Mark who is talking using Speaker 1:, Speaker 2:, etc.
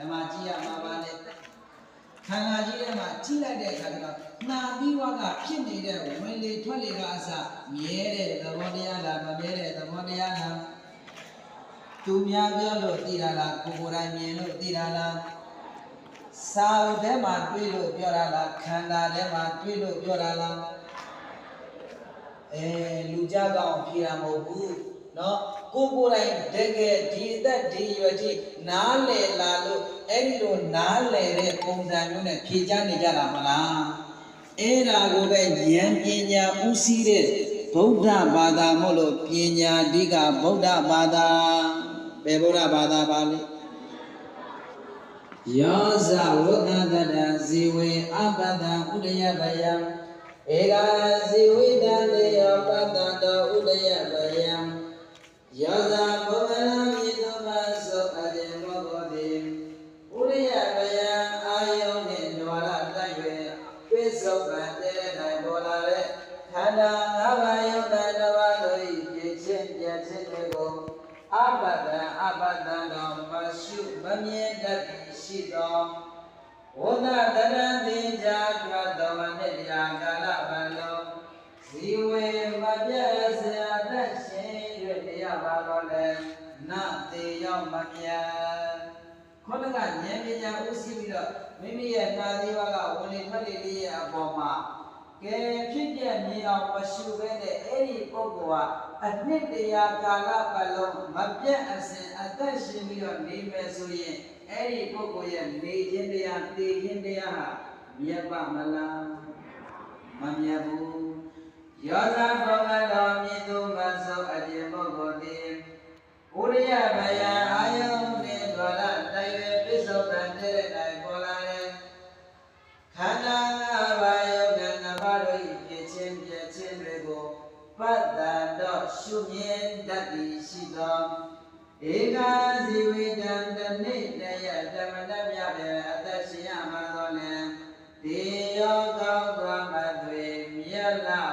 Speaker 1: မှာကြည့်ရမှာပါလေခန္ဓာကြီးထဲမှာကြည့်လိုက်တဲ့အခါကျတော့နှာသီးဝါကဖြစ်နေတဲ့ဝင်လေထွက်လေကအစမြဲတဲ့သဘောတရားလားမမြဲတဲ့သဘောတရားလားသူများပြောလို့သိတာလားကိုယ်ကိုယ်တိုင်မြင်လို့သိတာလားစာအုပ်ထဲမှာတွေ့လို့ပြောတာလားခန္ဓာထဲမှာတွေ့လို့ပြောတာလားလူကြကောင်ဖြေတာမဟုတ်ဘူးနော်ကိုယ်ကိုယ်တိုင်တကယ်ဒီအသက်ဒီရွယ်ထိနားလည်လာလို့အဲ့ဒီလိုနားလည်တဲ့ပုံစံမျိုးနဲ့ဖြေချနေကြတာမလားအဲ့ဒါကိုပဲဉာဏ်ပညာဥစည်းတဲ့ဗုဒ္ဓဘာသာမို့လို့ပညာအဓိကဗုဒ္ဓဘာသာဘယ်ဗုဒ္ဓဘာသာပါလဲယောဇဝုဒ္ဓတတဇီဝေအပတံဥဒယဗယံဧကာဇီဝိတံတေယောပတံတောဥဒယဗယံယောဇဘောဂလမိသောမသောအတေမောဂောတိဥဒယဗယံအာယုန်နှင့်ဒွါရတိုက်၍ပြစ္ဆုတ်ပံတဲတဲ့၌ပေါ်လာတဲ့ခန္ဓာ၅ပါးယုတ်တန်တစ်ပါးတို့၏ပြည့်ချင်းပြည့်ချင်းတွေကိုအပတံတော်မရှိမမြင်တတ်ရှိသောဝိသတရံသင်္ချာတွတ်တော်နှင့်ရာကာလပတ်လုံးဇီဝေမပြည့်စရာတတ်ရှင်၍တရားပါတော်လဲနတေယောမမြတ်ခေါင်းကဉာဏ်ပညာဥသိပြီးတော့မိမိရဲ့နာသီဝကဝင်လေထွက်လေလေးရဲ့အပေါ်မှာကဲဖြစ်ပြမြင်အောင်မရှုဘဲနဲ့အဲ့ဒီပုဂ္ဂိုလ်ဟာအနှစ်တရာကာလပတ်လုံးမပြတ်အစဉ်အသက်ရှင်ပြီးတော့နေမယ်ဆိုရင်အဲ့ဒီပုဂ္ဂိုလ်ရဲ့နေခြင်းတရားတည်ခြင်းတရားဟာမြတ်ပါမလားမမြတ်ဘူးယောဇဘောဂတော်မြည်သူမသောအတေပုဂ္ဂိုလ်သည်ဥရိယဗယံအာယုန်နှင့်ဒွါရတိုက်၍ပြစ္ဆုတ်ပံတဲ့၌ပေါ်လာတဲ့ခန္ဓာ၅ပါးယုတ်တဲ့နှစ်ပါးတို့၏ပြည့်ချင်းပြည့်ချင်းတွေကိုပတ္တံတော့ရှုမြင်တတ်သည်ရှိသောဧကာဇီဝိတံတနေ့တည်းရဓမ္မတမြပဲအသက်ရှင်ရမှာသောလည်းတေယောကောင်းသောမသွေမြတ်လာ